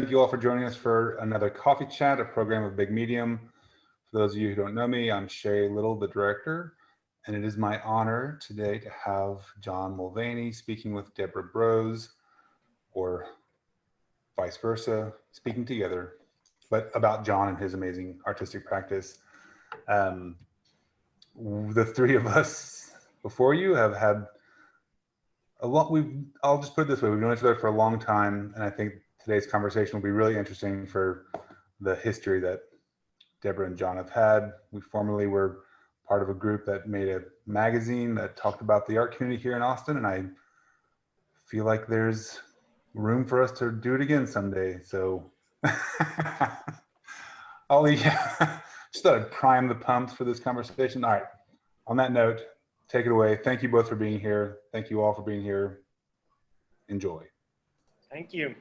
Thank you all for joining us for another Coffee Chat, a program of Big Medium. For those of you who don't know me, I'm Shay Little, the director, and it is my honor today to have John Mulvany speaking with Deborah Brose, or vice versa, speaking together, but about John and his amazing artistic practice. The three of us before you have had a lot. I'll just put it this way: we've known each other for a long time, and I think today's conversation will be really interesting for the history that Deborah and John have had. We formerly were part of a group that made a magazine that talked about the art community here in Austin, and I feel like there's room for us to do it again someday. So I'll just thought I'd prime the pumps for this conversation. All right, on that note, take it away. Thank you both for being here. Thank you all for being here. Enjoy. Thank you.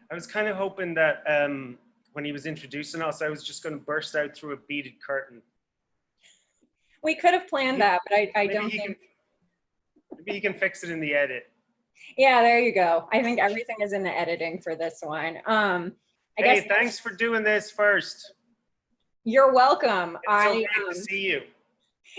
I was kind of hoping that when he was introducing us, I was just going to burst out through a beaded curtain. We could have planned that, but I don't think. Maybe he can fix it in the edit. Yeah, there you go. I think everything is in the editing for this one. I guess thanks for doing this first. You're welcome. It's so great to see you.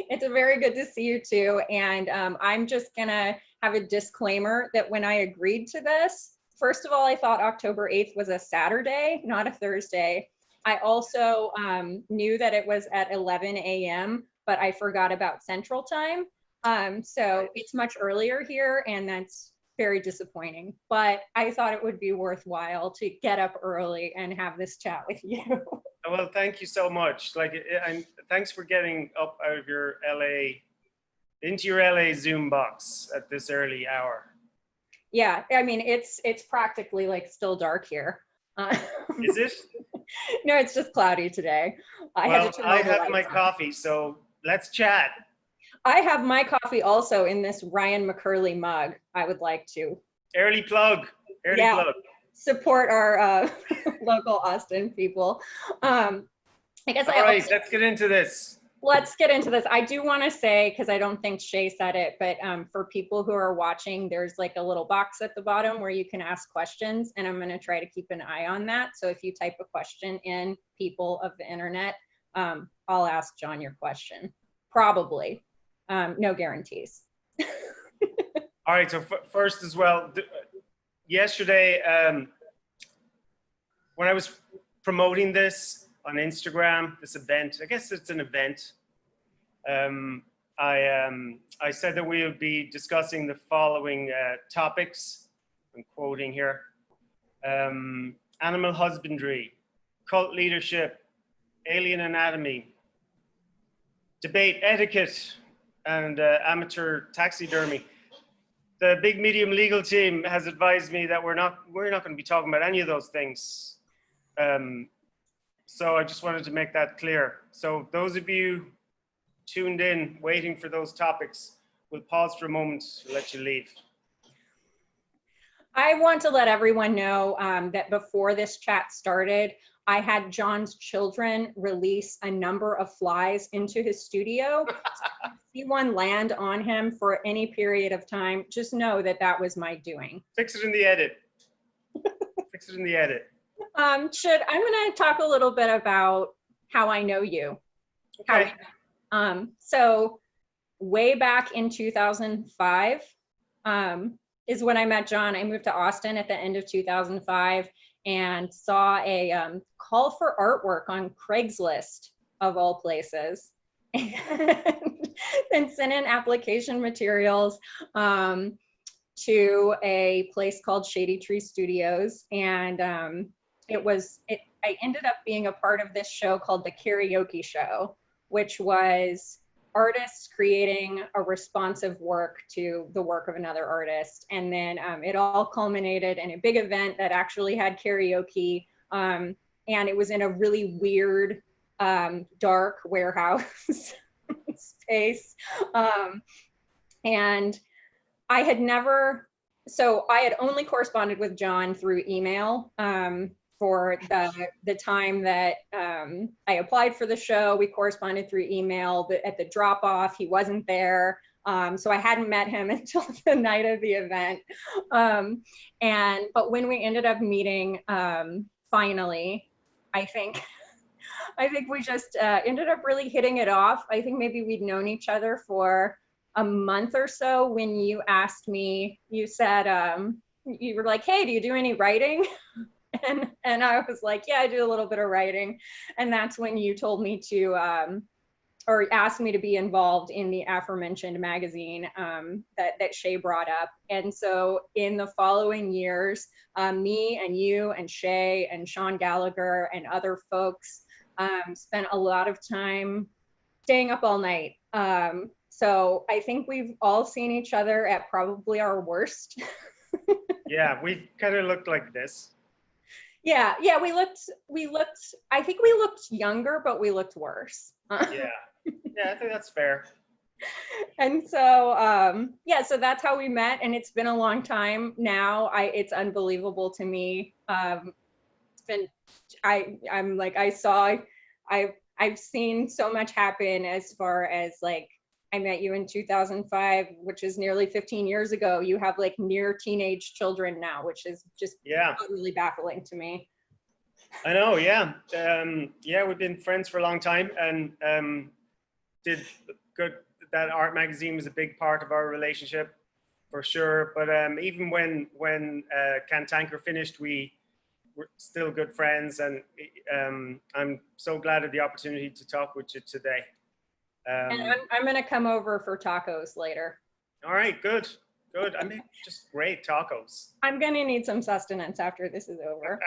It's very good to see you too. And I'm just gonna have a disclaimer that when I agreed to this, first of all, I thought October 8th was a Saturday, not a Thursday. I also knew that it was at 11 a.m., but I forgot about Central Time. So it's much earlier here, and that's very disappointing. But I thought it would be worthwhile to get up early and have this chat with you. Well, thank you so much. And thanks for getting up out of your into your LA Zoom box at this early hour. Yeah, I mean, it's practically like still dark here. Is it? No, it's just cloudy today. I have my coffee, so let's chat. I have my coffee also in this Ryan McCurley mug. I would like to. Early plug. Plug. Support our local Austin people. I guess. All right, let's get into this. Let's get into this. I do want to say, because I don't think Shay said it, but for people who are watching, there's like a little box at the bottom where you can ask questions, and I'm going to try to keep an eye on that. So if you type a question in, people of the internet, I'll ask John your question. Probably. No guarantees. All right, so first as well, yesterday, when I was promoting this on Instagram, this event, I guess it's an event, I said that we would be discussing the following topics. I'm quoting here: animal husbandry, cult leadership, alien anatomy, debate etiquette, and amateur taxidermy. The Big Medium legal team has advised me that we're not going to be talking about any of those things. So I just wanted to make that clear. So those of you tuned in, waiting for those topics, we'll pause for a moment to let you leave. I want to let everyone know that before this chat started, I had John's children release a number of flies into his studio. So if you see one land on him for any period of time, just know that that was my doing. Fix it in the edit. Fix it in the edit. I'm going to talk a little bit about how I know you. Okay. So way back in 2005 is when I met John. I moved to Austin at the end of 2005 and saw a call for artwork on Craigslist, of all places, and then sent in application materials to a place called Shady Tree Studios, and I ended up being a part of this show called The Karaoke Show, which was artists creating a responsive work to the work of another artist. And then it all culminated in a big event that actually had karaoke. And it was in a really weird, dark warehouse space. And I had only corresponded with John through email for the time that I applied for the show. We corresponded through email, but at the drop off, he wasn't there. So I hadn't met him until the night of the event. But when we ended up meeting, finally, I think we just ended up really hitting it off. I think maybe we'd known each other for a month or so when you asked me, you said, you were like, hey, do you do any writing? And I was like, yeah, I do a little bit of writing. And that's when you told me to, or asked me to be involved in the aforementioned magazine that Shay brought up. And so in the following years, me and you and Shay and Sean Gallagher and other folks spent a lot of time staying up all night. So I think we've all seen each other at probably our worst. Yeah, we kind of looked like this. Yeah, we looked, I think we looked younger, but we looked worse. Yeah, I think that's fair. And so, yeah, so that's how we met, and it's been a long time now. It's unbelievable to me. It's been, I'm like, I've seen so much happen as far as like, I met you in 2005, which is nearly 15 years ago. You have like near teenage children now, which is just really baffling to me. I know, yeah. Yeah, we've been friends for a long time, and did good. That art magazine was a big part of our relationship, for sure. But even when Cantanker finished, we were still good friends, and I'm so glad of the opportunity to talk with you today. And I'm gonna come over for tacos later. All right, good. I make just great tacos. I'm gonna need some sustenance after this is over.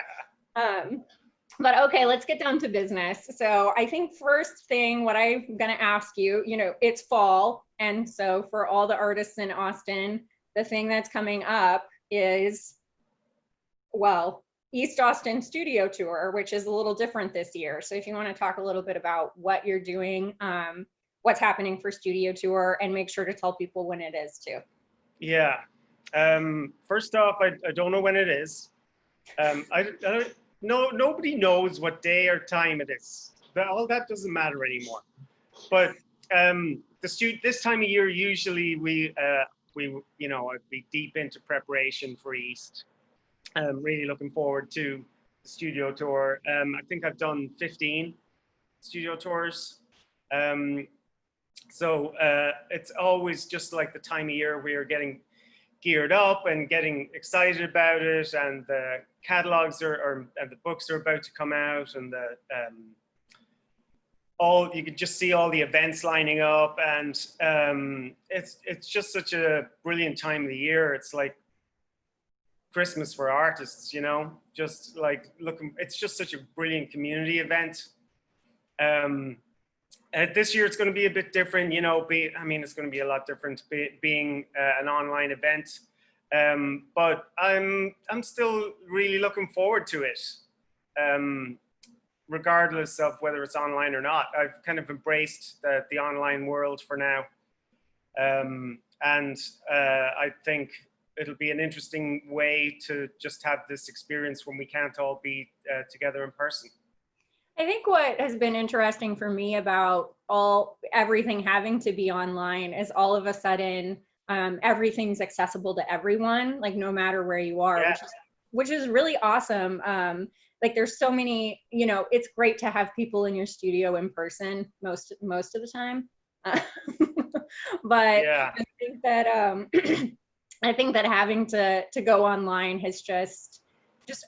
But okay, let's get down to business. So I think first thing, what I'm gonna ask you, it's fall. And so for all the artists in Austin, the thing that's coming up is, well, East Austin Studio Tour, which is a little different this year. So if you wanna talk a little bit about what you're doing, what's happening for Studio Tour, and make sure to tell people when it is too. Yeah. First off, I don't know when it is. Nobody knows what day or time it is. All that doesn't matter anymore. But this time of year, usually we I'd be deep into preparation for East. Really looking forward to the studio tour. I think I've done 15 studio tours. So it's always just like the time of year we are getting geared up and getting excited about it, and the catalogs and the books are about to come out, and you can just see all the events lining up, and it's just such a brilliant time of the year. It's like Christmas for artists, just like it's just such a brilliant community event. This year it's going to be a bit different, it's going to be a lot different being an online event. But I'm still really looking forward to it, regardless of whether it's online or not. I've kind of embraced the online world for now. And I think it'll be an interesting way to just have this experience when we can't all be together in person. I think what has been interesting for me about everything having to be online is all of a sudden everything's accessible to everyone, like no matter where you are, yeah. which is really awesome. Like there's so many, it's great to have people in your studio in person most of the time. But yeah. I think that having to go online has just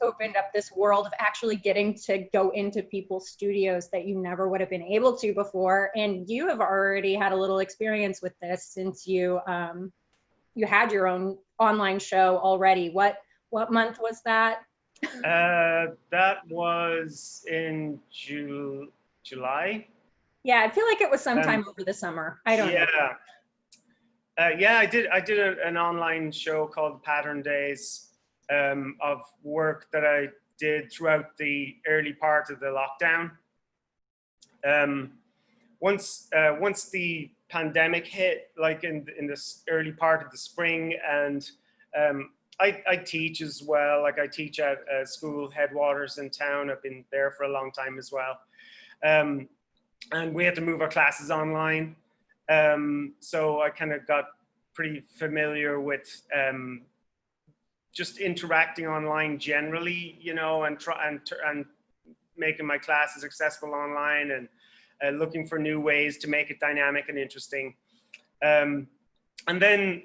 opened up this world of actually getting to go into people's studios that you never would have been able to before. And you have already had a little experience with this since you had your own online show already. What month was that? That was in July. Yeah, I feel like it was sometime over the summer. I don't know. Yeah, I did an online show called Pattern Days, of work that I did throughout the early part of the lockdown. Once the pandemic hit, like in this early part of the spring, and I teach as well. Like I teach at school Headwaters in town. I've been there for a long time as well. And we had to move our classes online. So I kind of got pretty familiar with just interacting online generally, you know, and making my classes accessible online, and looking for new ways to make it dynamic and interesting. And then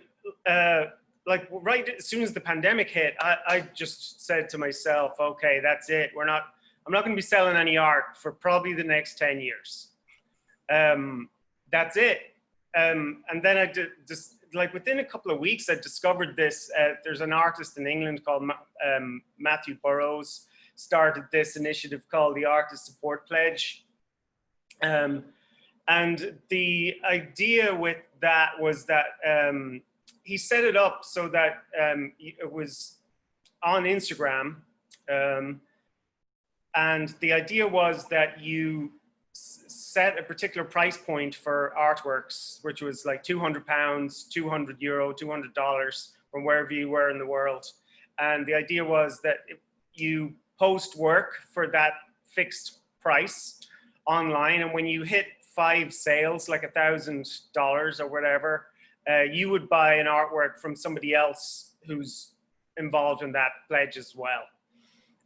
like right as soon as the pandemic hit, I just said to myself, okay, that's it. I'm not going to be selling any art for probably the next 10 years. That's it. And then I just, like within a couple of weeks, I discovered this. There's an artist in England called Matthew Burrows, started this initiative called the Artist Support Pledge. And the idea with that was that he set it up so that it was on Instagram. And the idea was that you set a particular price point for artworks, which was like £200, €200, $200 from wherever you were in the world. And the idea was that you post work for that fixed price online, and when you hit 5 sales, like $1,000 or whatever, you would buy an artwork from somebody else who's involved in that pledge as well.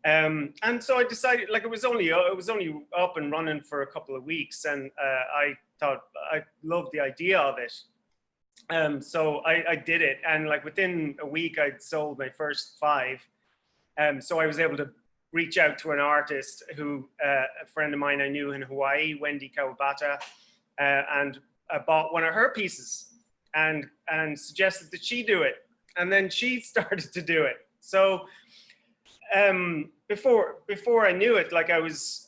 And so I decided, like, it was only up and running for a couple of weeks, and I thought I loved the idea of it. So I did it, and like within a week I'd sold my first 5. So I was able to reach out to an artist who, a friend of mine I knew in Hawaii, Wendy Kawabata, and I bought one of her pieces and suggested that she do it. And then she started to do it. So before I knew it, like I was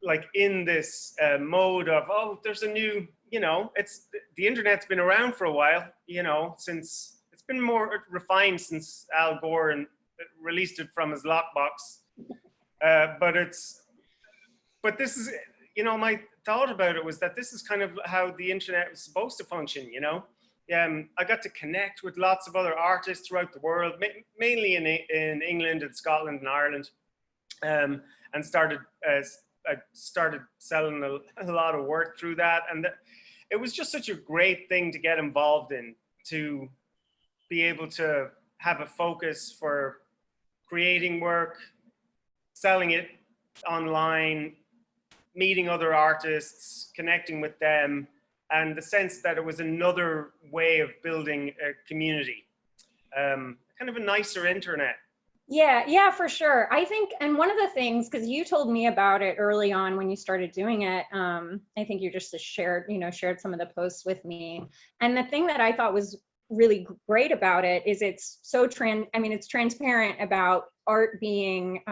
like in this mode of, oh, there's a new, you know, the internet's been around for a while, you know, since it's been more refined since Al Gore and released it from his lockbox. But this is, you know, my thought about it was that this is kind of how the internet was supposed to function, you know. I got to connect with lots of other artists throughout the world, mainly in England and Scotland and Ireland, and started selling a lot of work through that. And it was just such a great thing to get involved in, to be able to have a focus for creating work, selling it online, meeting other artists, connecting with them, and the sense that it was another way of building a community, kind of a nicer internet. Yeah, for sure. I think, and one of the things, because you told me about it early on when you started doing it, I think you just shared some of the posts with me. And the thing that I thought was really great about it is it's so it's transparent about art being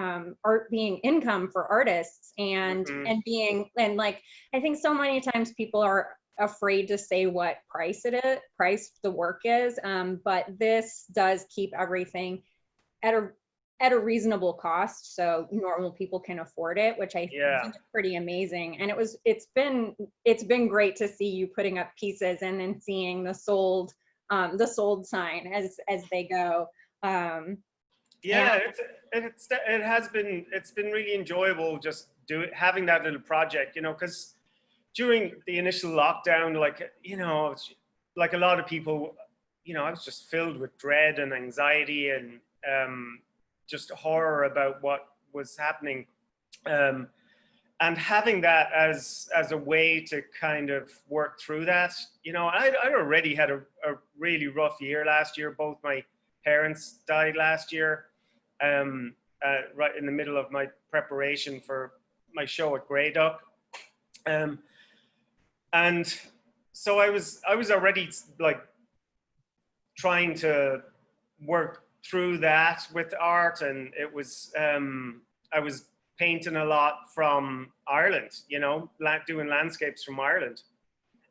income for artists, and and like, I think so many times people are afraid to say what price the work is, but this does keep everything at a reasonable cost, so normal people can afford it, which I think is pretty amazing. And it's been great to see you putting up pieces and then seeing the sold sign as they go. It's been really enjoyable just having that little project, you know, because during the initial lockdown, like, you know, like a lot of people, you know, I was just filled with dread and anxiety and just horror about what was happening. And having that as a way to kind of work through that, you know, I already had a really rough year last year. Both my parents died last year, right in the middle of my preparation for my show at grayDUCK. And so I was already like trying to work through that with art, and it was I was painting a lot from Ireland, you know, doing landscapes from Ireland,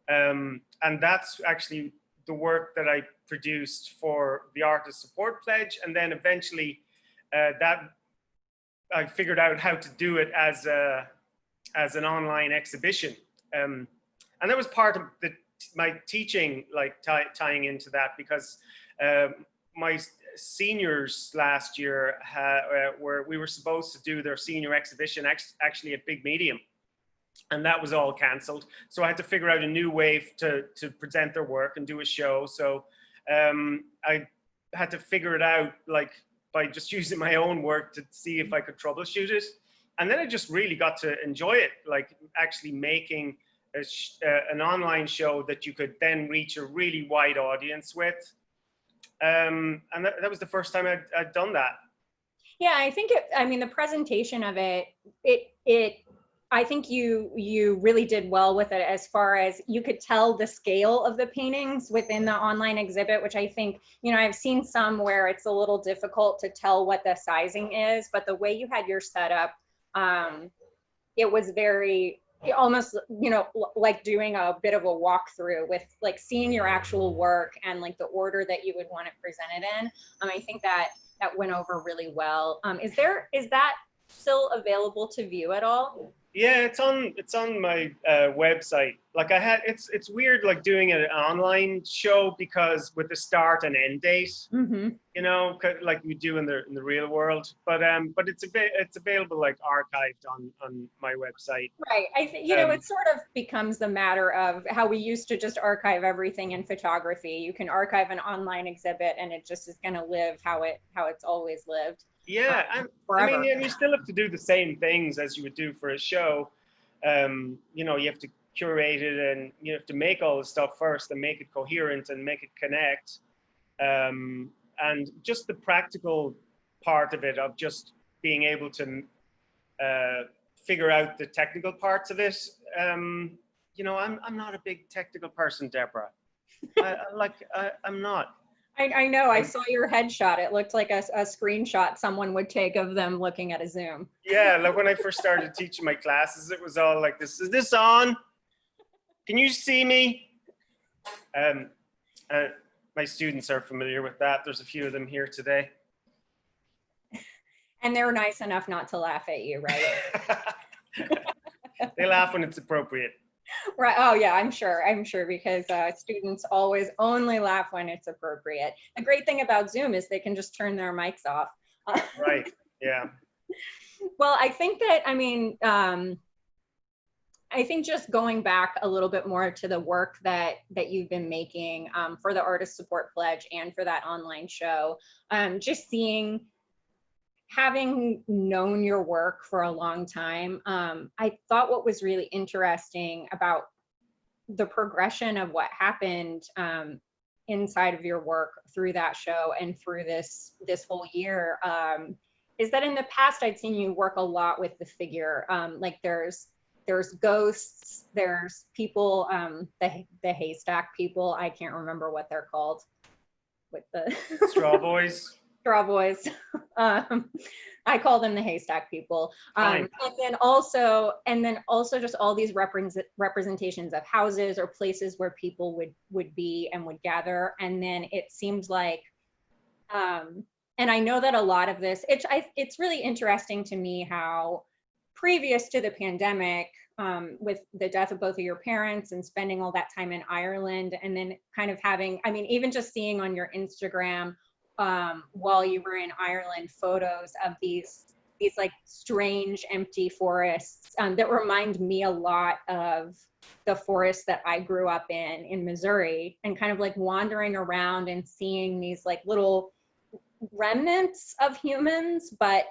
and that's actually the work that I produced for the Artist Support Pledge. And then eventually that I figured out how to do it as an online exhibition, and that was part of my teaching, like tying into that, because my seniors last year we were supposed to do their senior exhibition actually at Big Medium, and that was all cancelled. So I had to figure out a new way to present their work and do a show. So I had to figure it out, like, by just using my own work to see if I could troubleshoot it. And then I just really got to enjoy it, like actually making an online show that you could then reach a really wide audience with. And that was the first time I'd done that. Yeah, I think I mean, the presentation of it, I think you really did well with it, as far as you could tell the scale of the paintings within the online exhibit, which I think, you know, I've seen some where it's a little difficult to tell what the sizing is, but the way you had your setup, it was very, almost, you know, like doing a bit of a walkthrough with like seeing your actual work and like the order that you would want it presented in. I think that went over really well. Is that still available to view at all? Yeah, it's on my website. Like it's weird like doing an online show, because with the start and end date, you know, like we do in the real world. But it's available like archived on my website. Right. I think, you know, it sort of becomes the matter of how we used to just archive everything in photography. You can archive an online exhibit and it just is going to live how it's always lived. Yeah, and forever. I mean, you still have to do the same things as you would do for a show. You know, you have to curate it, and you have to make all the stuff first and make it coherent and make it connect. And just the practical part of it, of just being able to figure out the technical parts of it. You know, I'm not a big technical person, Deborah. I'm not. I know. I saw your headshot. It looked like a screenshot someone would take of them looking at a Zoom. Yeah, like when I first started teaching my classes, it was all like this. Is this on? Can you see me? My students are familiar with that. There's a few of them here today. And they're nice enough not to laugh at you, right? They laugh when it's appropriate. Right. Oh yeah, I'm sure because students always only laugh when it's appropriate. The great thing about Zoom is they can just turn their mics off. Right. Yeah. Well, I think that, I mean, I think just going back a little bit more to the work that you've been making for the Artist Support Pledge and for that online show, just seeing, having known your work for a long time, I thought what was really interesting about the progression of what happened inside of your work through that show and through this whole year is that in the past I'd seen you work a lot with the figure. Like there's ghosts, there's people, the haystack people. I can't remember what they're called. With the Straw Boys. Straw Boys. I call them the haystack people. And then also just all these representations of houses or places where people would be and would gather. And then it seemed like, and I know that a lot of this, it's really interesting to me how previous to the pandemic, with the death of both of your parents and spending all that time in Ireland, and then kind of having, I mean, even just seeing on your Instagram while you were in Ireland, photos of these like strange empty forests that remind me a lot of the forest that I grew up in Missouri, and kind of like wandering around and seeing these like little remnants of humans, but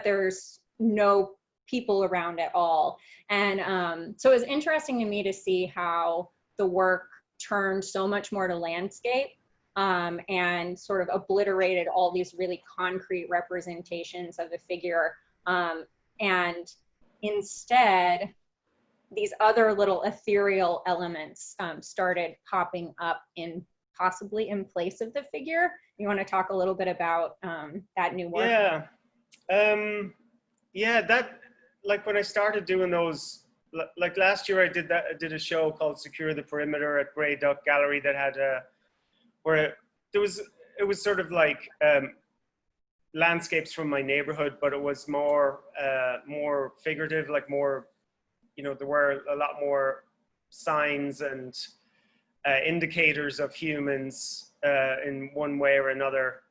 there's no people around at all. And so it was interesting to me to see how the work turned so much more to landscape and sort of obliterated all these really concrete representations of the figure. And instead, these other little ethereal elements started popping up possibly in place of the figure. You want to talk a little bit about that new work? Yeah. Yeah, that, like when I started doing those, like last year I did a show called Secure the Perimeter at grayDUCK Gallery that had where it was sort of like landscapes from my neighborhood, but it was more figurative, like more, you know, there were a lot more signs and indicators of humans in one way or another.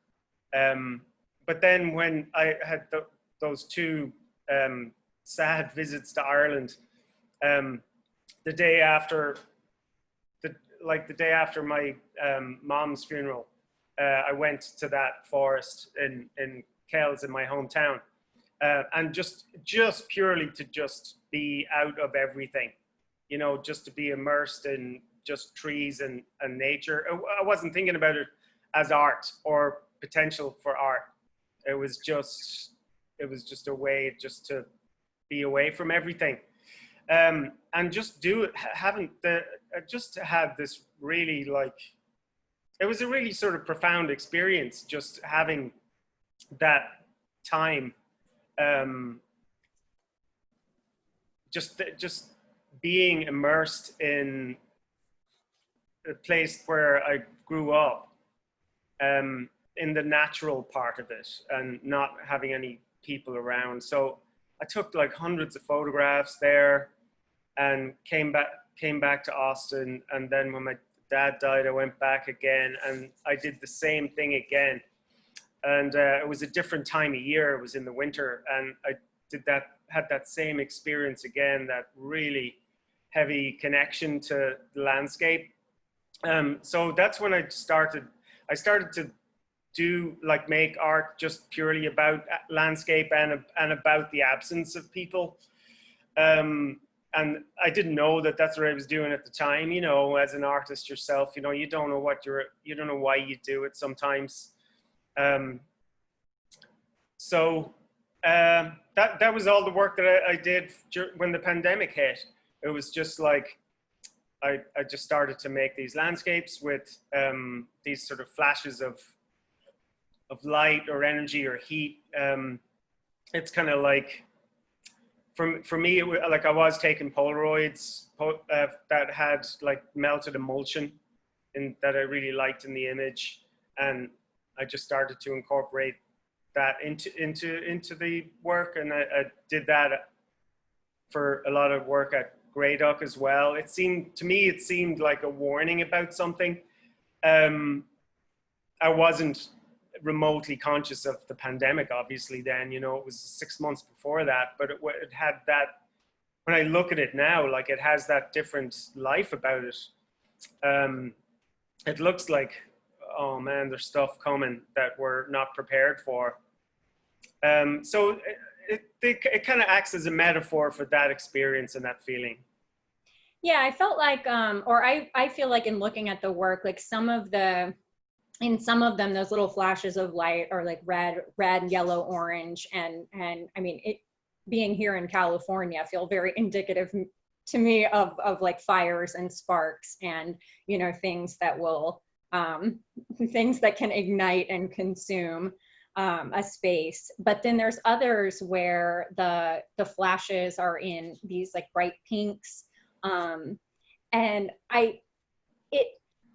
But then when I had those two sad visits to Ireland, The day after the day after my mom's funeral, I went to that forest in Kells in my hometown, and just purely to just be out of everything, you know, just to be immersed in just trees and nature. I wasn't thinking about it as art or potential for art. It was just a way just to be away from everything. And just do it, just had this really, like, it was a really sort of profound experience, just having that time, just being immersed in a place where I grew up, in the natural part of it, and not having any people around. So I took like hundreds of photographs there, and came back to Austin. And then when my dad died, I went back again, and I did the same thing again. And it was a different time of year. It was in the winter, and I had that same experience again, that really heavy connection to the landscape. So that's when I started to make art just purely about landscape and about the absence of people. And I didn't know that that's what I was doing at the time. You know, as an artist yourself, you know, you don't know why you do it sometimes. So that was all the work that I did when the pandemic hit. It was just like, I just started to make these landscapes with these sort of flashes of light or energy or heat. It's kind of like, for me, like I was taking Polaroids that had like melted emulsion that I really liked in the image, and I just started to incorporate that into the work. And I did that for a lot of work at grayDUCK as well. It seemed like a warning about something. I wasn't remotely conscious of the pandemic, obviously, then, you know, it was 6 months before that, but it had that, when I look at it now, like, it has that different life about it. It looks like, oh man, there's stuff coming that we're not prepared for. So it kind of acts as a metaphor for that experience and that feeling. Yeah, I felt like, or I feel like in looking at the work, like in some of them, those little flashes of light are like red, yellow, orange. And I mean, it being here in California, feel very indicative to me of like fires and sparks and, you know, things that will, things that can ignite and consume a space. But then there's others where the flashes are in these like bright pinks. And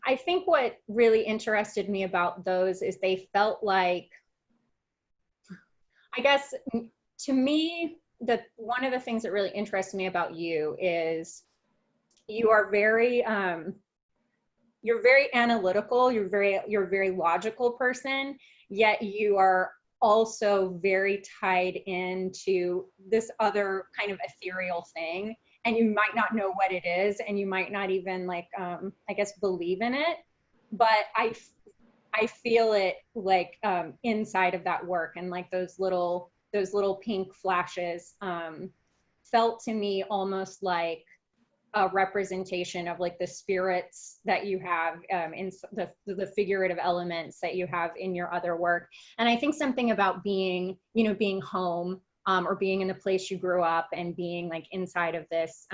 I think what really interested me about those is they felt like, I guess, to me, one of the things that really interests me about you is you are very, you're very analytical, you're a very logical person, yet you are also very tied into this other kind of ethereal thing. And you might not know what it is, and you might not even like, I guess, believe in it. But I feel it like inside of that work, and like those little pink flashes felt to me almost like a representation of like the spirits that you have in the figurative elements that you have in your other work. And I think something about being, you know, being home, or being in the place you grew up, and being like inside of this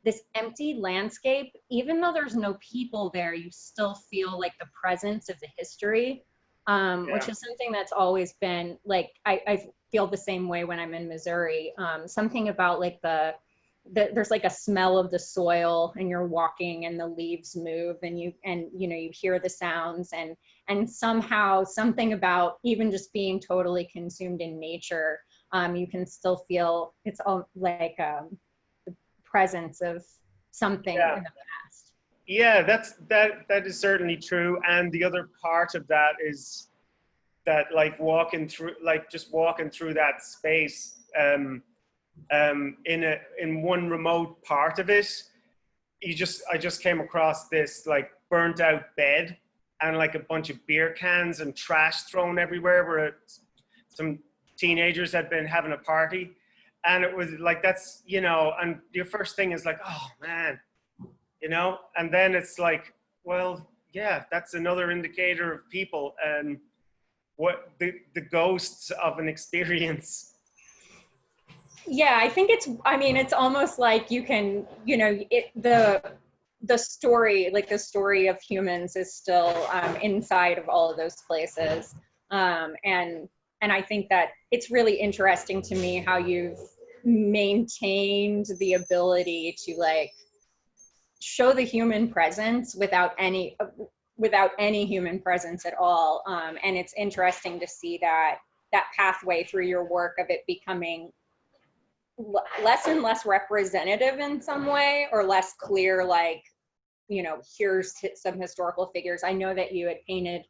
this empty landscape, even though there's no people there, you still feel like the presence of the history, which is something that's always been like, I feel the same way when I'm in Missouri. Something about like there's like a smell of the soil, and you're walking and the leaves move, and you know, you hear the sounds, and somehow something about even just being totally consumed in nature, you can still feel it's all like the presence of something in the past. Yeah, that is certainly true. And the other part of that is that, like, just walking through that space, in one remote part of it, I just came across this like burnt out bed and like a bunch of beer cans and trash thrown everywhere where some teenagers had been having a party. And it was like, that's, you know, and your first thing is like, oh man, you know, and then it's like, well, yeah, that's another indicator of people and what the ghosts of an experience. Yeah, I think I mean, it's almost like you can, you know, the story, like the story of humans is still inside of all of those places. And I think that it's really interesting to me how you've maintained the ability to like show the human presence without any human presence at all. And it's interesting to see that pathway through your work of it becoming less and less representative in some way, or less clear, like, you know, here's some historical figures. I know that you had painted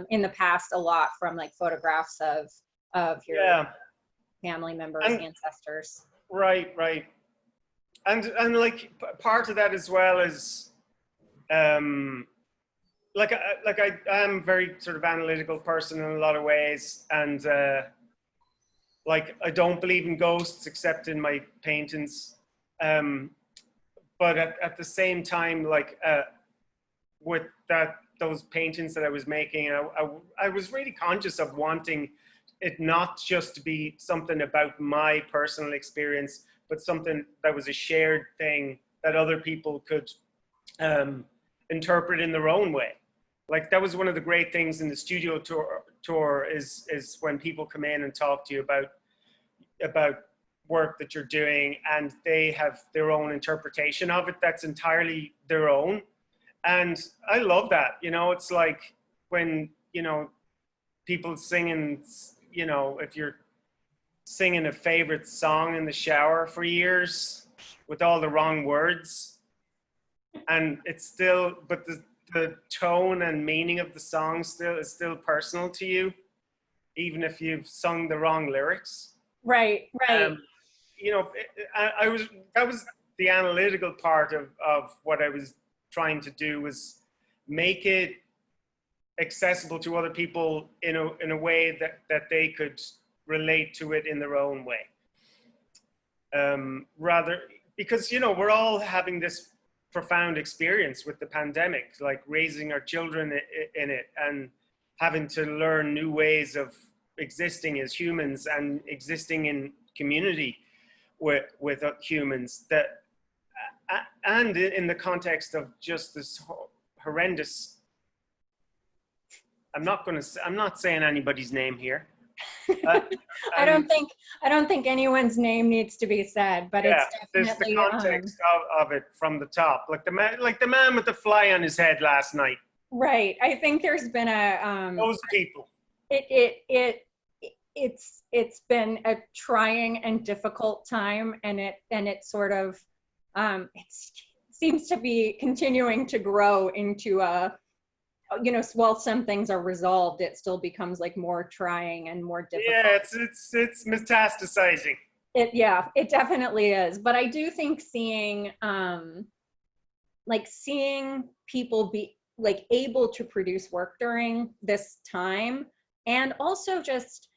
in the past a lot from like photographs of your family members, ancestors. Right. And like part of that as well is like I am a very sort of analytical person in a lot of ways, and like I don't believe in ghosts except in my paintings, but at the same time, like with those paintings that I was making, I was really conscious of wanting it not just to be something about my personal experience, but something that was a shared thing that other people could interpret in their own way. Like that was one of the great things in the studio tour is when people come in and talk to you about work that you're doing, and they have their own interpretation of it that's entirely their own. And I love that. You know, it's like when, you know, people singing, you know, if you're singing a favorite song in the shower for years with all the wrong words, and it's still, but the tone and meaning of the song is still personal to you, even if you've sung the wrong lyrics. Right. You know, that was the analytical part of what I was trying to do, was make it accessible to other people in a way that they could relate to it in their own way. Rather, because, you know, we're all having this profound experience with the pandemic, like raising our children in it and having to learn new ways of existing as humans and existing in community with humans, that and in the context of just this horrendous, I'm not saying anybody's name here. I don't think anyone's name needs to be said, but yeah, it's definitely there's the context of it from the top, like the man with the fly on his head last night. Right. I think there's been a those people. It's been a trying and difficult time, and it sort of it seems to be continuing to grow into a, you know, while some things are resolved, it still becomes like more trying and more difficult. Yeah, it's metastasizing. It definitely is. But I do think seeing people be like able to produce work during this time, and also just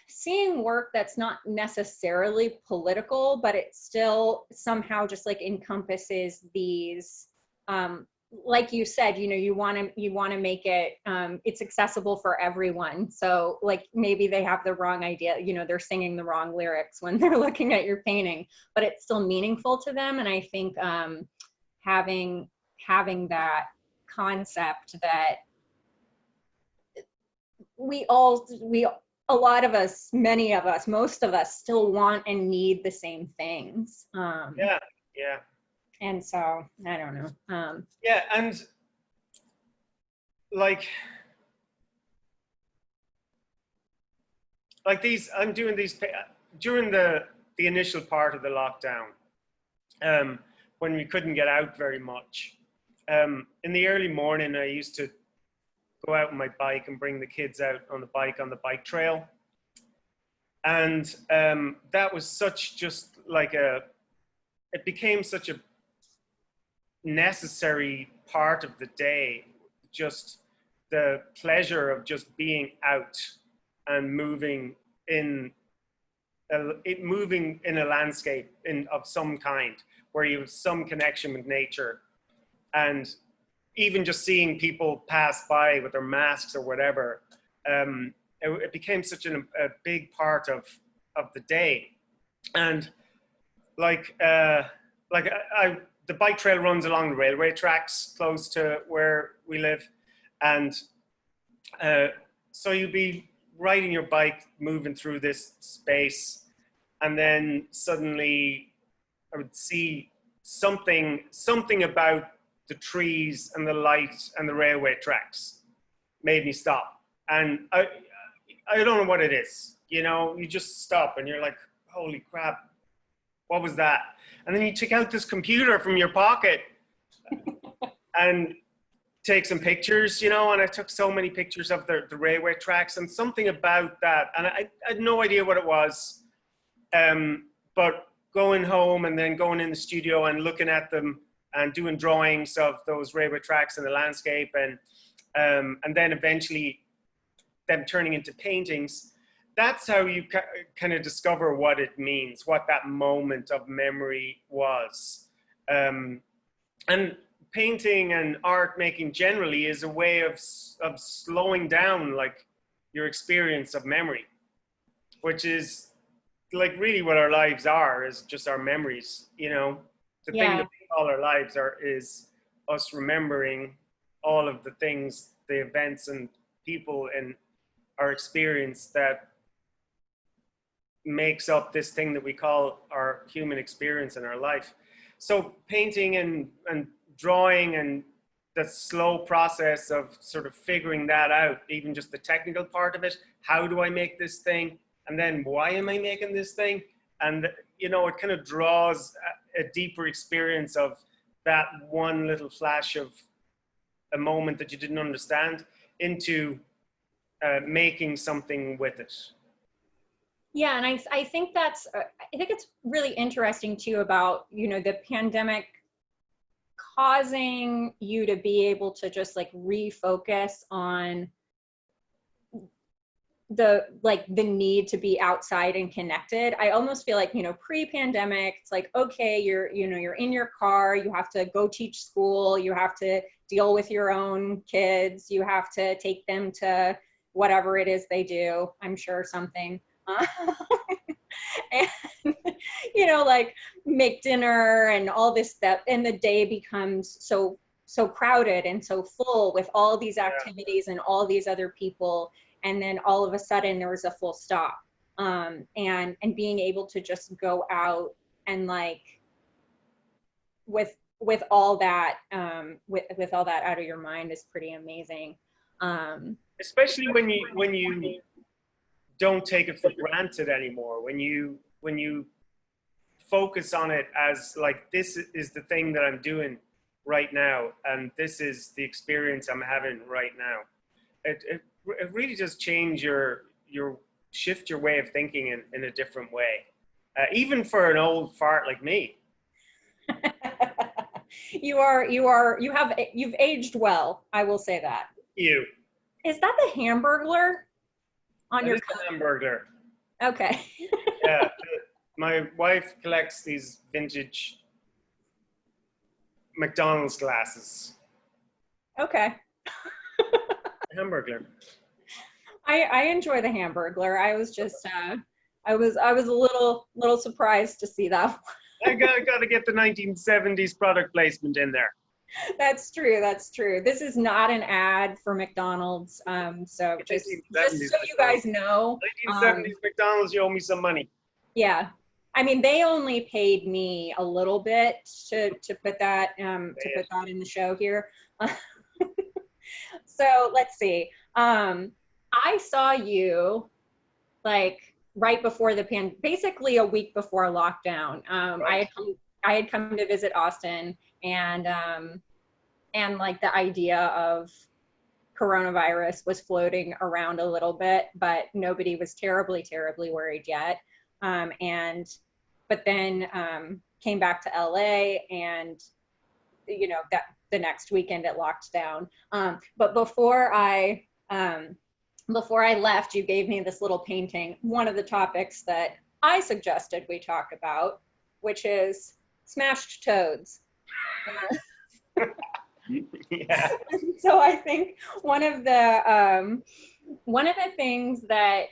seeing work that's not necessarily political, but it still somehow just like encompasses these, like you said, you know, you want to make it, it's accessible for everyone. So like maybe they have the wrong idea, you know, they're singing the wrong lyrics when they're looking at your painting, but it's still meaningful to them. And I think having that concept that a lot of us, many of us, most of us still want and need the same things. Yeah. And so, I don't know. Yeah, and like these, I'm doing these during the initial part of the lockdown, when we couldn't get out very much. In the early morning, I used to go out on my bike and bring the kids out on the bike trail. And that was such just like it became such a necessary part of the day, just the pleasure of just being out and moving in a landscape of some kind where you have some connection with nature, and even just seeing people pass by with their masks or whatever, it became such a big part of the day. And like the bike trail runs along the railway tracks close to where we live, and so you'd be riding your bike, moving through this space, and then suddenly I would see something about the trees and the light and the railway tracks made me stop. And I don't know what it is, you know, you just stop and you're like, holy crap, what was that? And then you take out this computer from your pocket and take some pictures, you know, and I took so many pictures of the railway tracks, and something about that, and I had no idea what it was, but going home and then going in the studio and looking at them and doing drawings of those railway tracks and the landscape, and then eventually them turning into paintings. That's how you kind of discover what it means, what that moment of memory was. And painting and art making generally is a way of slowing down like your experience of memory, which is like really what our lives are, is just our memories, you know. The thing that we call our lives is us remembering all of the things, the events and people in our experience that makes up this thing that we call our human experience in our life. So painting and drawing and the slow process of sort of figuring that out, even just the technical part of it, how do I make this thing? And then why am I making this thing? And, you know, it kind of draws a deeper experience of that one little flash of a moment that you didn't understand into making something with it. Yeah, and I think that's, I think it's really interesting too about, you know, the pandemic causing you to be able to just like refocus on the need to be outside and connected. I almost feel like, you know, pre-pandemic, it's like, okay, you're in your car, you have to go teach school, you have to deal with your own kids, you have to take them to whatever it is they do, I'm sure something. And, you know, like make dinner and all this stuff, and the day becomes so crowded and so full with all these activities and all these other people, and then all of a sudden there was a full stop, and being able to just go out and like with all that with all that out of your mind is pretty amazing, especially when you don't take it for granted anymore, when you focus on it as like, this is the thing that I'm doing right now, and this is the experience I'm having right now. It really does change shift your way of thinking in a different way, even for an old fart like me. You've aged well, I will say that. Is that the Hamburglar on your coat? Hamburglar. Okay. Yeah, my wife collects these vintage McDonald's glasses. Okay. Hamburglar. I enjoy the Hamburglar. I was just I was a little surprised to see that one. I gotta get the 1970s product placement in there. That's true. That's true. This is not an ad for McDonald's. So just so you guys know. 1970s McDonald's, you owe me some money. Yeah. I mean, they only paid me a little bit to put that put that in the show here. So let's see. I saw you like right before basically a week before lockdown. Right. I had come to visit Austin, and like the idea of coronavirus was floating around a little bit, but nobody was terribly, terribly worried yet. But then came back to LA, and that the next weekend it locked down. But before I left, you gave me this little painting, one of the topics that I suggested we talk about, which is smashed toads. Yeah. So I think one of the things that,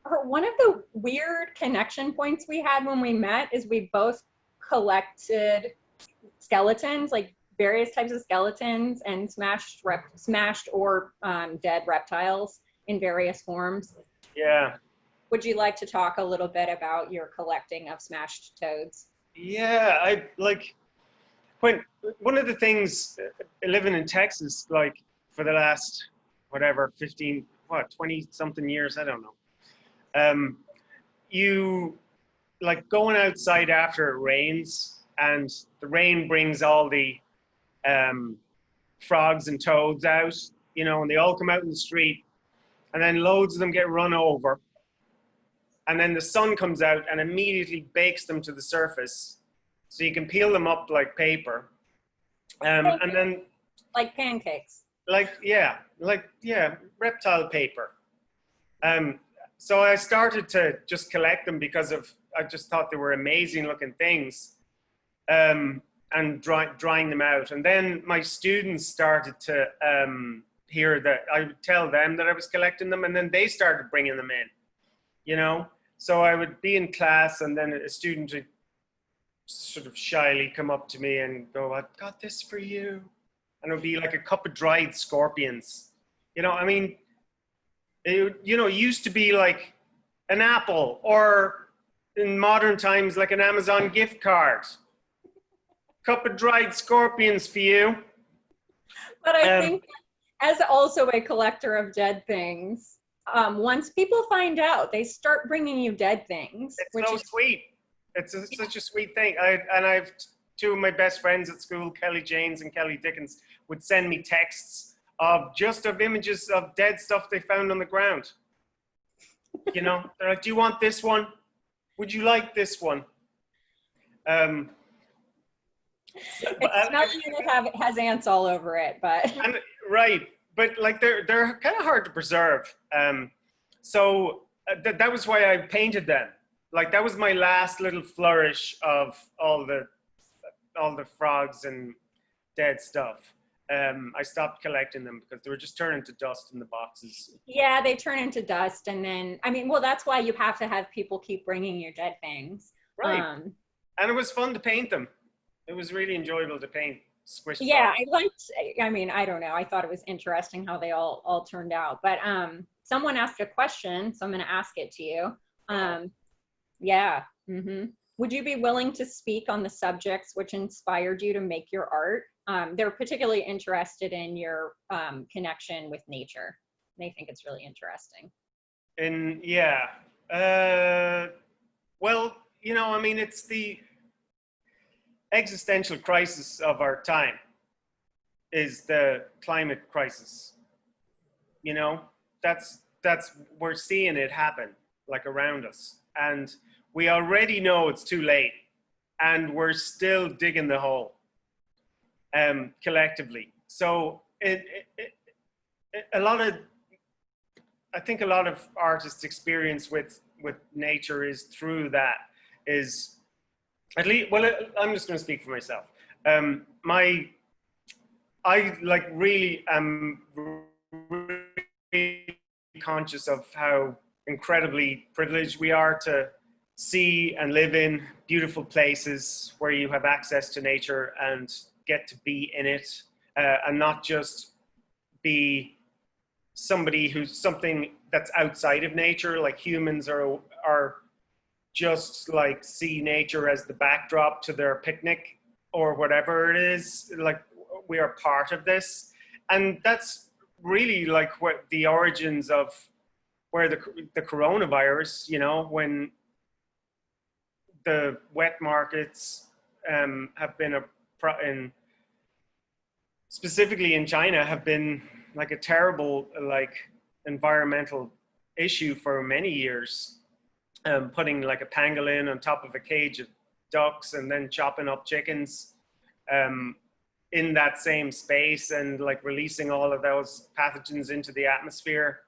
or one of the weird connection points we had when we met is we both collected skeletons, like various types of skeletons, and smashed or dead reptiles in various forms. Yeah. Would you like to talk a little bit about your collecting of smashed toads? Yeah, I like one of the things living in Texas, like for the last, whatever, 20 something years, I don't know. You like going outside after it rains, and the rain brings all the frogs and toads out, and they all come out in the street, and then loads of them get run over. And then the sun comes out and immediately bakes them to the surface. So you can peel them up like paper. And then like pancakes. Yeah, reptile paper. So I started to just collect them because I just thought they were amazing looking things, and drying them out. And then my students started to hear that I would tell them that I was collecting them, and then they started bringing them in, So I would be in class, and then a student would sort of shyly come up to me and go, "I've got this for you." And it would be like a cup of dried scorpions. It used to be like an apple, or in modern times, like an Amazon gift card. Cup of dried scorpions for you. But I think, as also a collector of dead things, once people find out, they start bringing you dead things. It's so sweet. It's such a sweet thing. I've two of my best friends at school, Kelly Janes and Kelly Dickens, would send me texts of images of dead stuff they found on the ground. They're like, "Do you want this one? Would you like this one?" It's nothing that has ants all over it, but right. But like they're kind of hard to preserve. So that was why I painted them. Like that was my last little flourish of all the frogs and dead stuff. I stopped collecting them because they were just turning to dust in the boxes. Yeah, they turn into dust, and then that's why you have to have people keep bringing your dead things. Right. And it was fun to paint them. It was really enjoyable to paint squished. Yeah, frogs. I don't know. I thought it was interesting how they all turned out. But someone asked a question, so I'm going to ask it to you. Yeah. Mm-hmm. Would you be willing to speak on the subjects which inspired you to make your art? They're particularly interested in your connection with nature. They think it's really interesting. Well, it's the existential crisis of our time is the climate crisis. That's we're seeing it happen like around us, and we already know it's too late, and we're still digging the hole collectively. So I think a lot of artists' experience with nature is through that. Is at least, well, I'm just going to speak for myself. I really am really conscious of how incredibly privileged we are to see and live in beautiful places where you have access to nature and get to be in it, and not just be somebody who's something that's outside of nature. Like humans are just like see nature as the backdrop to their picnic or whatever it is. Like we are part of this, and that's really like what the origins of where the coronavirus, when the wet markets have been specifically in China have been like a terrible like environmental issue for many years. Putting like a pangolin on top of a cage of ducks and then chopping up chickens in that same space and like releasing all of those pathogens into the atmosphere.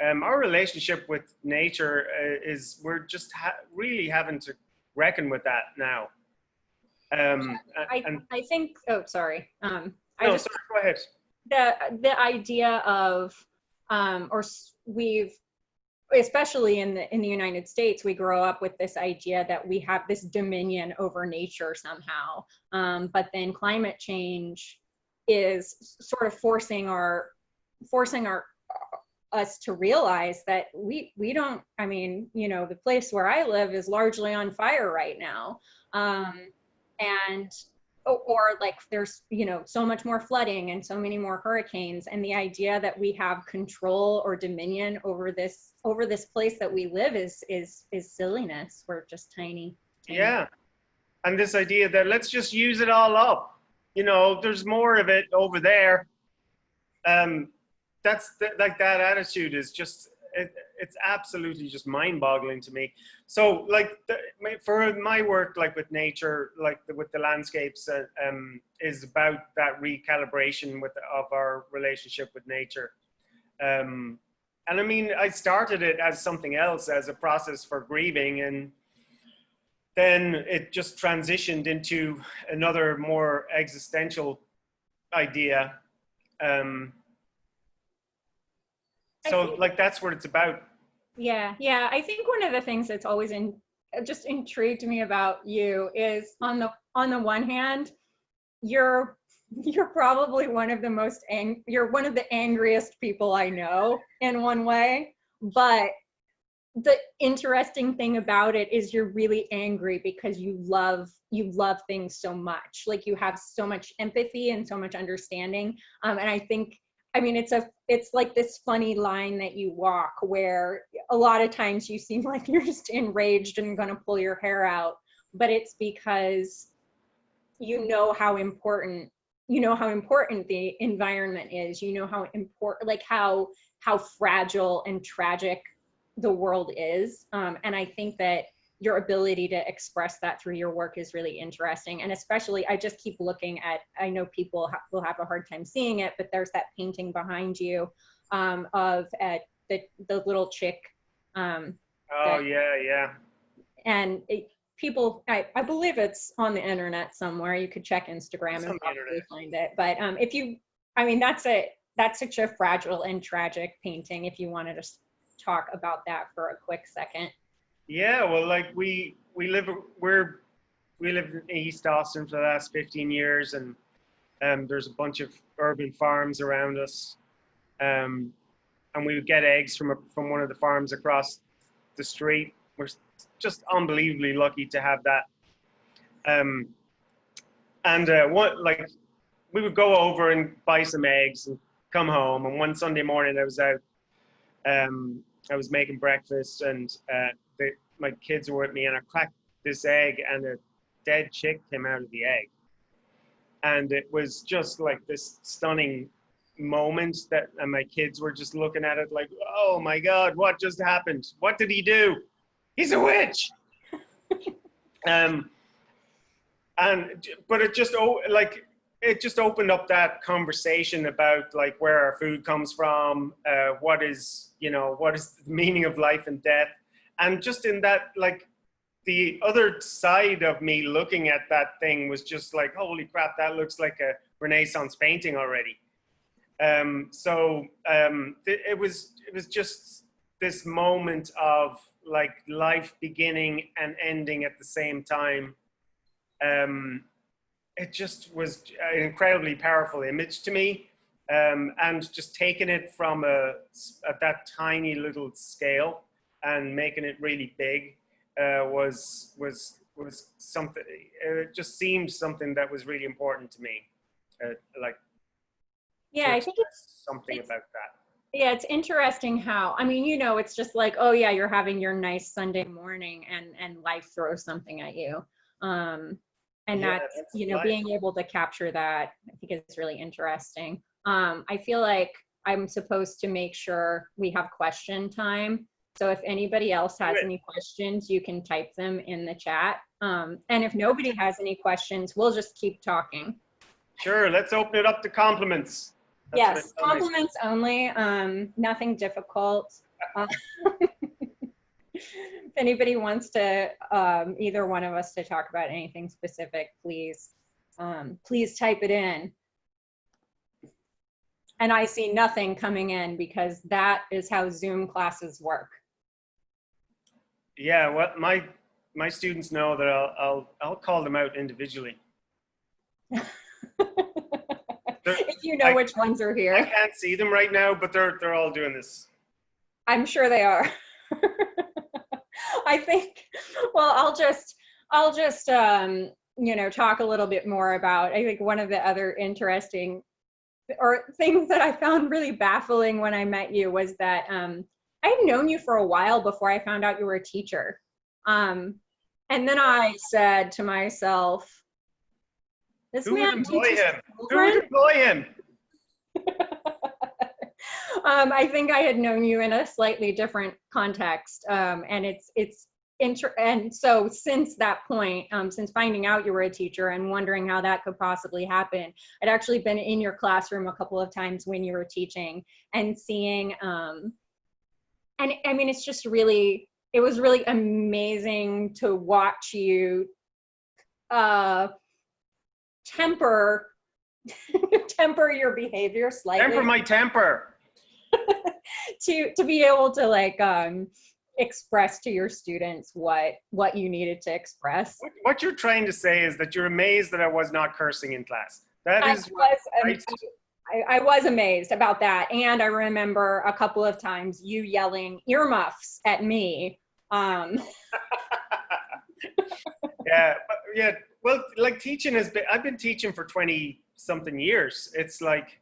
Our relationship with nature is, we're just really having to reckon with that now. I think, oh, sorry. Sorry, go ahead. The idea of, we've, especially in the United States, we grow up with this idea that we have this dominion over nature somehow. But then climate change is sort of forcing us to realize that we don't, I mean, you know, the place where I live is largely on fire right now. Or like there's, you know, so much more flooding and so many more hurricanes, and the idea that we have control or dominion over this place that we live is silliness. We're just tiny. Yeah. And this idea that let's just use it all up. You know, there's more of it over there. Like that attitude is just, it's absolutely just mind-boggling to me. So like for my work, like with nature, like with the landscapes, is about that recalibration of our relationship with nature. And I mean, I started it as something else, as a process for grieving, and then it just transitioned into another more existential idea. So like that's what it's about. Yeah, I think one of the things that's always just intrigued me about you is on the one hand, you're probably one of the angriest people I know in one way, but the interesting thing about it is you're really angry because you love things so much. Like you have so much empathy and so much understanding. And I think, I mean, it's like this funny line that you walk where a lot of times you seem like you're just enraged and gonna pull your hair out, but it's because you know how important the environment is. You know how important, like how fragile and tragic the world is. And I think that your ability to express that through your work is really interesting. And especially, I just keep looking at, I know people will have a hard time seeing it, but there's that painting behind you of the little chick. Yeah. And people, I believe it's on the internet somewhere. You could check Instagram and probably find it. But that's such a fragile and tragic painting, if you wanted to talk about that for a quick second. Yeah, well, like we live in East Austin for the last 15 years, and there's a bunch of urban farms around us, and we would get eggs from one of the farms across the street. We're just unbelievably lucky to have that. We would go over and buy some eggs and come home. And one Sunday morning, I was out. I was making breakfast, and my kids were with me, and I cracked this egg, and a dead chick came out of the egg. And it was just like this stunning moment and my kids were just looking at it like, oh my God, what just happened? What did he do? He's a witch. But it just opened up that conversation about like where our food comes from, what is the meaning of life and death. And just in that, like the other side of me looking at that thing was just like, holy crap, that looks like a Renaissance painting already. It was just this moment of like life beginning and ending at the same time. It just was an incredibly powerful image to me. And just taking it from at that tiny little scale and making it really big was something. It just seemed something that was really important to me. I think it's something about that. Yeah, it's interesting how, I mean, it's just like, oh yeah, you're having your nice Sunday morning and life throws something at you. And that's being able to capture that, I think is really interesting. I feel like I'm supposed to make sure we have question time. So if anybody else has any questions, you can type them in the chat. And if nobody has any questions, we'll just keep talking. Sure, let's open it up to compliments. That's Yes, compliments only, nothing difficult. If anybody wants to, either one of us to talk about anything specific, please, please type it in. And I see nothing coming in because that is how Zoom classes work. Yeah, well, my students know that I'll call them out individually. If you know which ones are here. I can't see them right now, but they're all doing this. I'm sure they are. I think, well, I'll just you know, talk a little bit more about, I think one of the other interesting or things that I found really baffling when I met you was that I had known you for a while before I found out you were a teacher. And then I said to myself, this Who man would employ teaches him? Who children? would employ him? I think I had known you in a slightly different context, and and so since that point, since finding out you were a teacher and wondering how that could possibly happen, I'd actually been in your classroom a couple of times when you were teaching and seeing, and I mean, it's just really, it was really amazing to watch you temper your behavior slightly. Temper my temper. to be able to like express to your students what you needed to express. What you're trying to say is that you're amazed that I was not cursing in class. That is I was amazed about that, and I remember a couple of times you yelling earmuffs at me. Yeah, yeah. Well, like teaching I've been teaching for 20 something years. It's like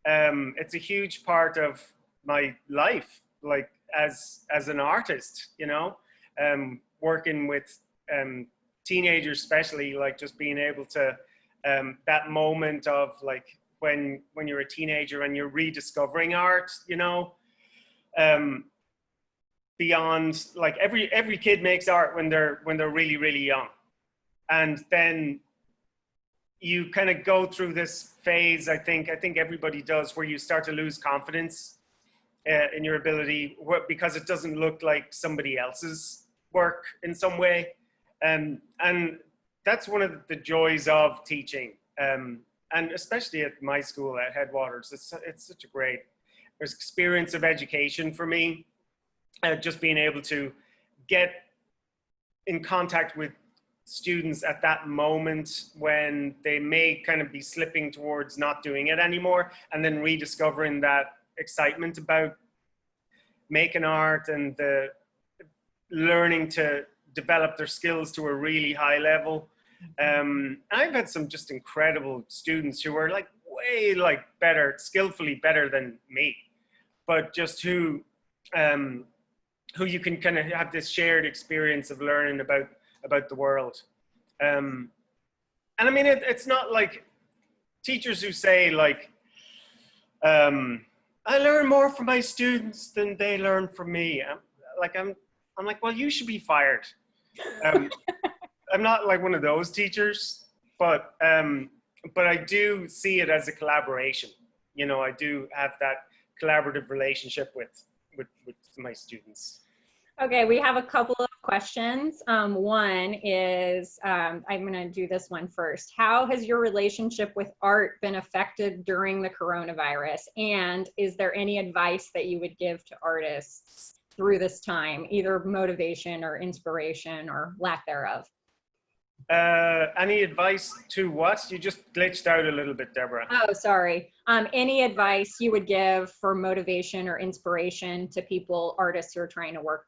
it's a huge part of my life, like as an artist, you know, working with teenagers, especially, like just being able to that moment of like when you're a teenager and you're rediscovering art, you know, beyond, like every kid makes art when they're really, really young, and then you kind of go through this phase, I think everybody does, where you start to lose confidence in your ability, because it doesn't look like somebody else's work in some way. And that's one of the joys of teaching. And especially at my school at Headwaters, it's such a great experience of education for me. Just being able to get in contact with students at that moment when they may kind of be slipping towards not doing it anymore, and then rediscovering that excitement about making art and the learning to develop their skills to a really high level. I've had some just incredible students who are like way like better, skillfully better than me, but just who you can kind of have this shared experience of learning about the world. And I mean, it's not like teachers who say like, I learn more from my students than they learn from me. I'm like, well, you should be fired. I'm not like one of those teachers, but I do see it as a collaboration. You know, I do have that collaborative relationship with my students. Okay, we have a couple of questions. One is, I'm going to do this one first. How has your relationship with art been affected during the coronavirus? And is there any advice that you would give to artists through this time, either motivation or inspiration or lack thereof? Any advice to what? You just glitched out a little bit, Deborah. Oh, sorry. Any advice you would give for motivation or inspiration to people, artists who are trying to work?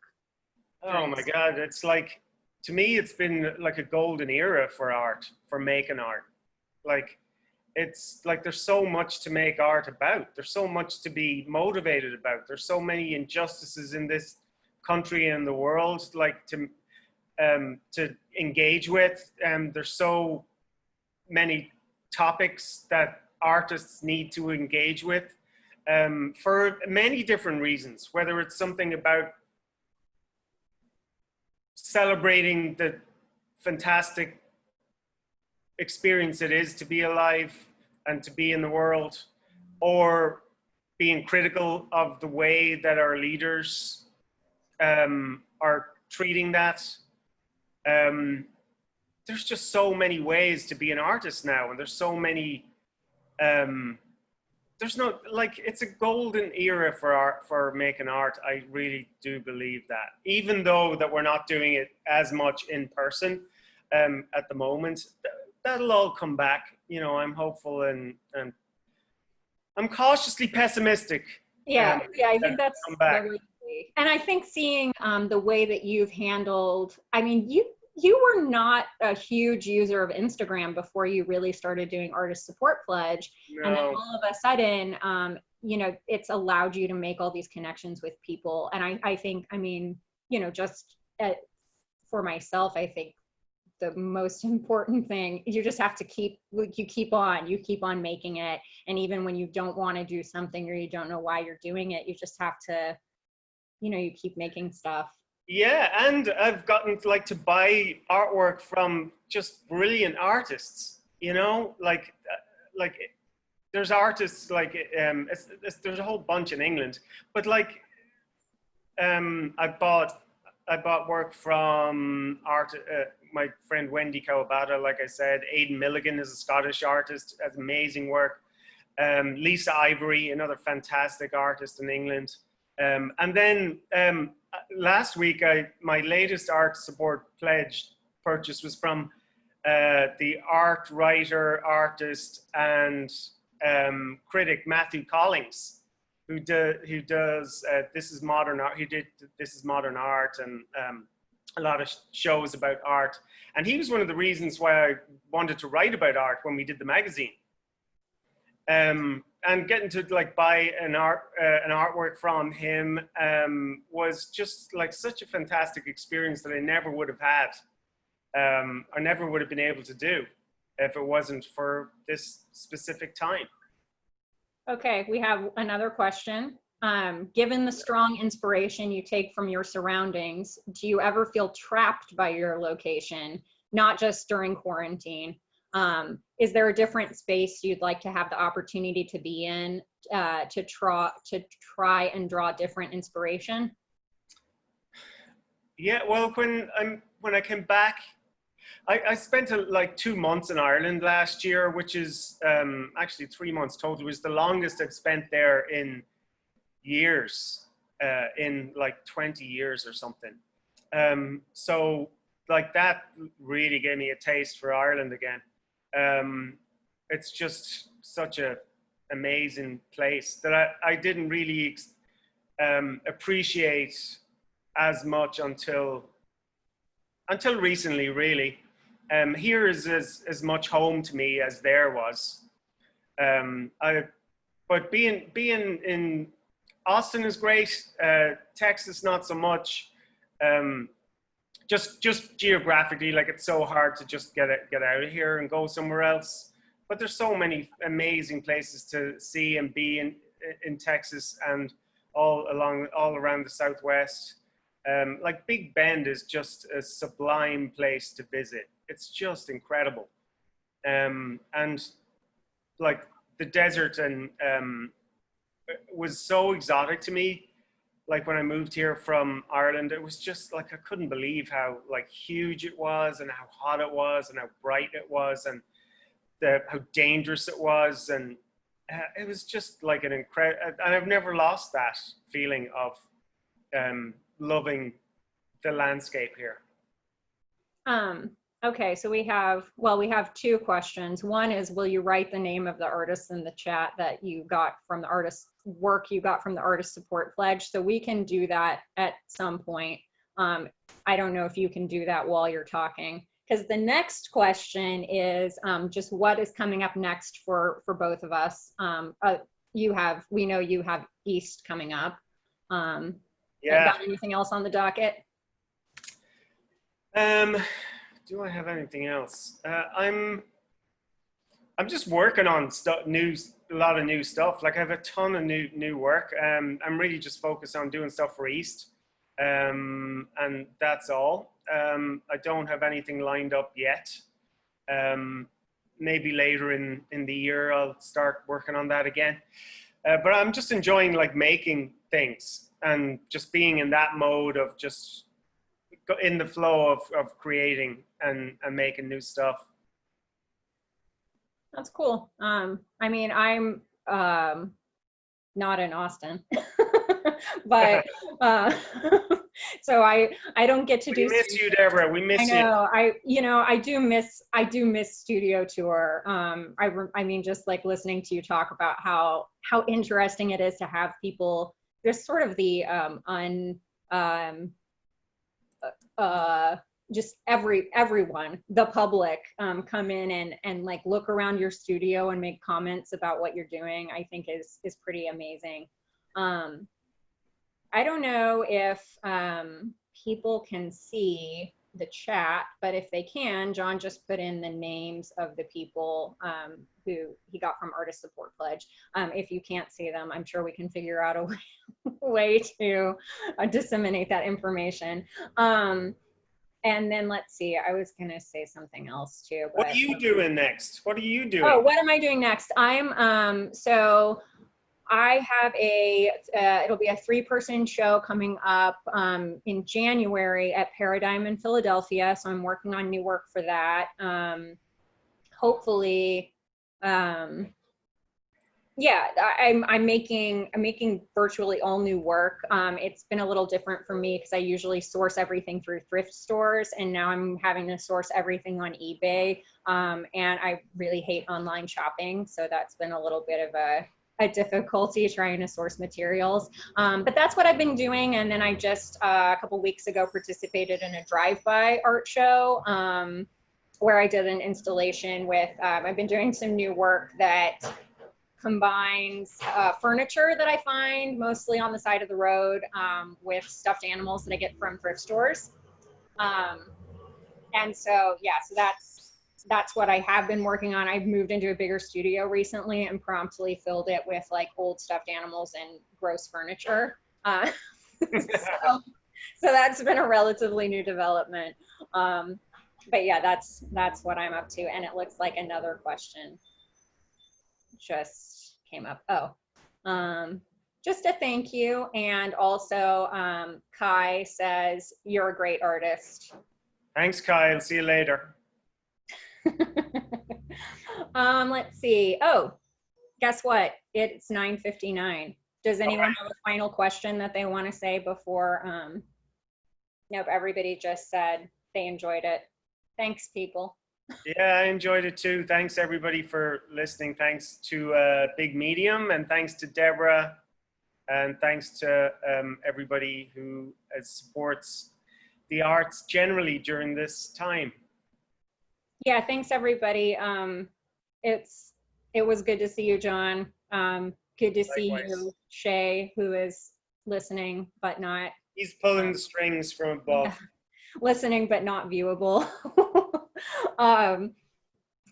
Oh my God, it's like, to me, it's been like a golden era for art, for making art. Like, it's like there's so much to make art about. There's so much to be motivated about. There's so many injustices in this country and the world, like to engage with. There's so many topics that artists need to engage with. for many different reasons, whether it's something about celebrating the fantastic experience it is to be alive and to be in the world, or being critical of the way that our leaders are treating that. There's just so many ways to be an artist now, and there's so many, there's no, like, it's a golden era for art, for making art. I really do believe that, even though that we're not doing it as much in person at the moment. That'll all come back. You know, I'm hopeful and I'm cautiously pessimistic. Yeah, I think that's come back. the way to be. And I think seeing the way that you've handled, I mean, you were not a huge user of Instagram before you really started doing Artist Support Pledge. No. And then all of a sudden, you know, it's allowed you to make all these connections with people. And I think, I mean, you know, just for myself, I think the most important thing, you just have to keep on making it. And even when you don't want to do something or you don't know why you're doing it, you just have to, you know, you keep making stuff. Yeah, and I've gotten to buy artwork from just brilliant artists, you know, like there's artists like, there's a whole bunch in England, but like, I bought work from my friend Wendy Kawabata, like I said. Aidan Milligan is a Scottish artist, has amazing work. Lisa Ivory, another fantastic artist in England. And then last week, my latest art support pledge purchase was from the art writer, artist, and critic Matthew Collings, who does This Is Modern Art. He did This Is Modern Art and a lot of shows about art. And he was one of the reasons why I wanted to write about art when we did the magazine. And getting to like buy an artwork from him was just like such a fantastic experience that I never would have had. I never would have been able to do if it wasn't for this specific time. Okay, we have another question. Given the strong inspiration you take from your surroundings, do you ever feel trapped by your location, not just during quarantine? Is there a different space you'd like to have the opportunity to be in to try and draw different inspiration? Yeah, well, when I came back, I spent like 2 months in Ireland last year, which is actually 3 months total. It was the longest I've spent there in years, in like 20 years or something. So like that really gave me a taste for Ireland again. It's just such a amazing place that I didn't really appreciate as much until recently, really. Here is as much home to me as there was. But being in Austin is great. Texas, not so much. Just geographically, like it's so hard to just get out of here and go somewhere else. But there's so many amazing places to see and be in Texas and all around the Southwest. Like Big Bend is just a sublime place to visit. It's just incredible. And like the desert and was so exotic to me. Like when I moved here from Ireland, it was just like, I couldn't believe how like huge it was and how hot it was and how bright it was and how dangerous it was. And it was just like an incredible, and I've never lost that feeling of loving the landscape here. Okay, so we have 2 questions. One is, will you write the name of the artist in the chat that you got from the artist work you got from the Artist Support Pledge? So we can do that at some point. I don't know if you can do that while you're talking, because the next question is just what is coming up next for both of us. We know you have East coming up. Yeah. Got anything else on the docket? Do I have anything else? I'm just working on a lot of new stuff. Like I have a ton of new work. I'm really just focused on doing stuff for East, and that's all. I don't have anything lined up yet. Maybe later in the year I'll start working on that again. But I'm just enjoying like making things and just being in that mode of just in the flow of creating and making new stuff. That's cool. I mean, I'm not in Austin, but so I don't get to do. We miss you, Deborah. We miss you. I know. I do miss studio tour. I mean, just like listening to you talk about how interesting it is to have people. There's sort of the just everyone, the public, come in and like look around your studio and make comments about what you're doing. I think is pretty amazing. I don't know if people can see the chat, but if they can, John just put in the names of the people who he got from Artist Support Pledge. If you can't see them, I'm sure we can figure out a way to disseminate that information. And then let's see, I was gonna say something else too. But, what are you doing next? What are you doing? Oh, what am I doing next? I'm, so I have it'll be a 3-person show coming up in January at Paradigm in Philadelphia. So I'm working on new work for that. Hopefully, yeah, I'm making virtually all new work. It's been a little different for me because I usually source everything through thrift stores, and now I'm having to source everything on eBay. And I really hate online shopping, so that's been a little bit of a difficulty trying to source materials. But that's what I've been doing. And then I just a couple weeks ago participated in a drive-by art show where I did an installation with. I've been doing some new work that combines furniture that I find mostly on the side of the road with stuffed animals that I get from thrift stores. And so, yeah, so that's what I have been working on. I've moved into a bigger studio recently and promptly filled it with like old stuffed animals and gross furniture. So that's been a relatively new development. But yeah, that's what I'm up to. And it looks like another question just came up. Just a thank you. And also Kai says, you're a great artist. Thanks, Kai. I'll see you later. Let's see. Oh, guess what? It's 9:59. Does anyone have a final question that they want to say before? Nope, everybody just said they enjoyed it. Thanks, people. Yeah, I enjoyed it too. Thanks everybody for listening. Thanks to Big Medium, and thanks to Deborah, and thanks to everybody who supports the arts generally during this time. Yeah, thanks everybody. It was good to see you, John. Good to see you, Shay, who is listening but not. He's pulling the strings from above. Yeah, listening but not viewable.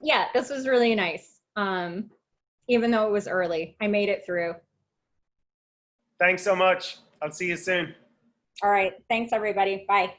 Yeah, this was really nice. Even though it was early, I made it through. Thanks so much. I'll see you soon. All right. Thanks, everybody. Bye.